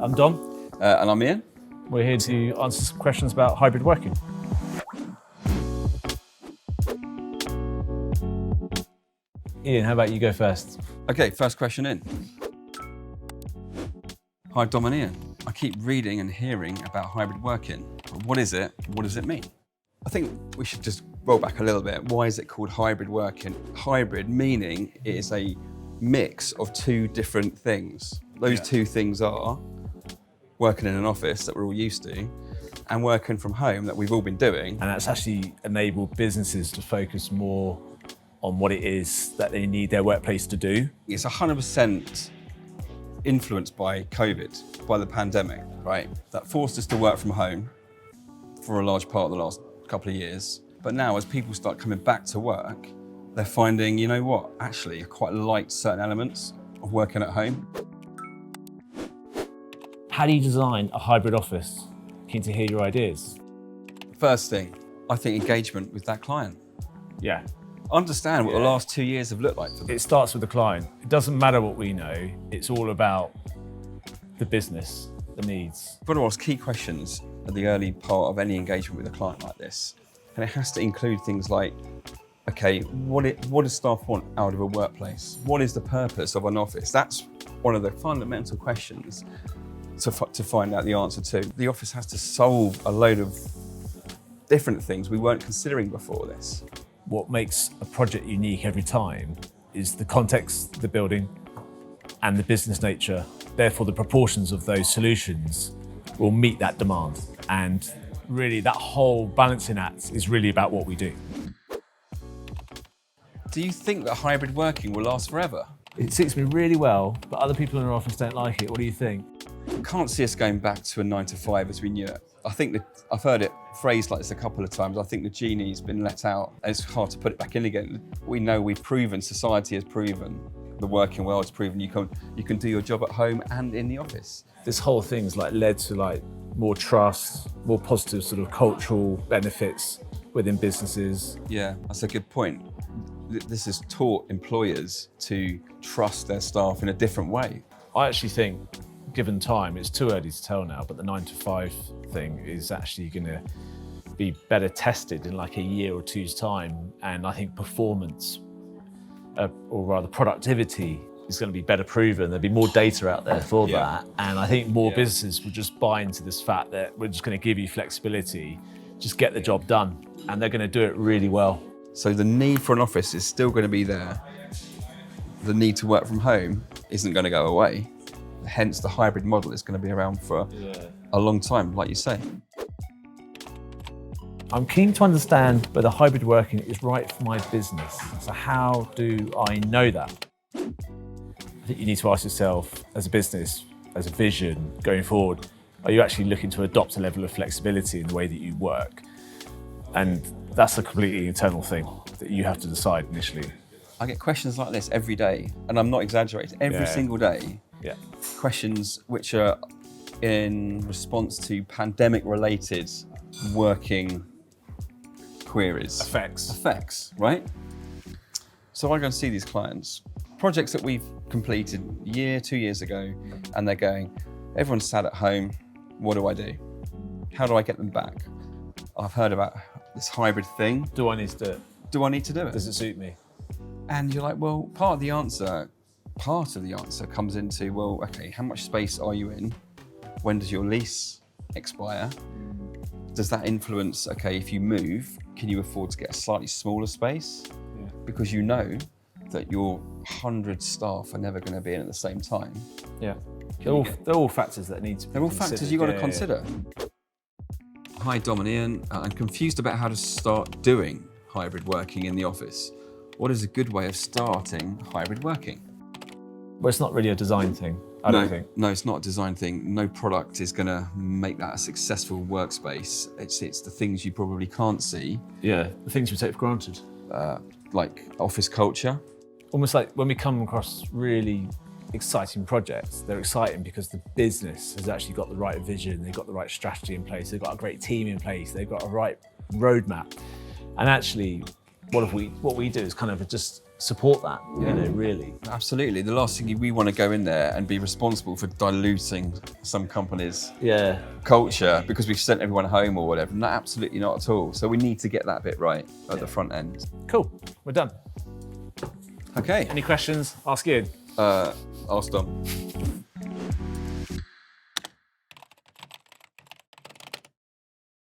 I'm Dom. And I'm Ian. We're here to answer some questions about hybrid working. Ian, how about you go first? Okay, first question in. Hi, Dom and Ian. I keep reading and hearing about hybrid working. But what is it? What does it mean? I think we should just roll back a little bit. Why is it called hybrid working? Hybrid meaning it is a mix of two different things. Those two things are working in an office that we're all used to and working from home that we've all been doing. And that's actually enabled businesses to focus more on what it is that they need their workplace to do. It's 100% influenced by COVID, by the pandemic, right? That forced us to work from home for a large part of the last couple of years. But now as people start coming back to work, they're finding, you know what, actually I quite like certain elements of working at home. How do you design a hybrid office? Keen to hear your ideas. First thing, I think engagement with that client. Yeah. Understand what the last 2 years have looked like for them. It starts with the client. It doesn't matter what we know. It's all about the business, the needs. You've got to ask key questions at the early part of any engagement with a client like this. And it has to include things like, okay, what does staff want out of a workplace? What is the purpose of an office? That's one of the fundamental questions to find out the answer to. The office has to solve a load of different things we weren't considering before this. What makes a project unique every time is the context, the building, and the business nature. Therefore, the proportions of those solutions will meet that demand. And really, that whole balancing act is really about what we do. Do you think that hybrid working will last forever? It suits me really well, but other people in our office don't like it. What do you think? I can't see us going back to a 9 to 5 as we knew it. I think that I've heard it phrased like this a couple of times. I think the genie's been let out and it's hard to put it back in again. We know we've proven, society has proven, the working world has proven you can do your job at home and in the office. This whole thing's led to more trust, more positive sort of cultural benefits within businesses. Yeah, that's a good point. This has taught employers to trust their staff in a different way. I actually think, given time, it's too early to tell now, but the 9 to 5 thing is actually going to be better tested in a year or two's time. And I think performance, or rather productivity, is going to be better proven. There'll be more data out there for that. And I think more businesses will just buy into this fact that we're just going to give you flexibility, just get the job done. And they're going to do it really well. So the need for an office is still going to be there. The need to work from home isn't going to go away. Hence, the hybrid model is going to be around for a long time, like you say. I'm keen to understand whether hybrid working is right for my business. So how do I know that? I think you need to ask yourself, as a business, as a vision going forward, are you actually looking to adopt a level of flexibility in the way that you work? And that's a completely internal thing that you have to decide initially. I get questions like this every day, and I'm not exaggerating, every single day. Yeah. Questions which are in response to pandemic-related working queries. Effects, right? So I go and see these clients, projects that we've completed 2 years ago, and they're going, everyone's sat at home, what do I do? How do I get them back? I've heard about this hybrid thing. Do I need to do it? Do I need to do it? Does it suit me? And you're like, well, part of the answer comes into, well, okay, how much space are you in? When does your lease expire? Does that influence, okay, if you move, can you afford to get a slightly smaller space? Yeah. Because you know that your 100 staff are never going to be in at the same time. Yeah. They're all factors that need to be They're all considered. factors you've got to consider. Hi, Dom and Ian. I'm confused about how to start doing hybrid working in the office. What is a good way of starting hybrid working? Well, it's not really a design thing, I don't think. No, it's not a design thing. No product is going to make that a successful workspace. It's the things you probably can't see. Yeah, the things we take for granted. Like office culture. Almost like when we come across really exciting projects, they're exciting because the business has actually got the right vision, they've got the right strategy in place, they've got a great team in place, they've got a right roadmap. And actually, what we do is kind of just support that, you know, really. Absolutely. The last thing we want to go in there and be responsible for diluting some company's culture because we've sent everyone home or whatever. No, absolutely not at all. So we need to get that bit right at the front end. Cool. We're done. Okay. Any questions? Ask Ian. Ask Dom.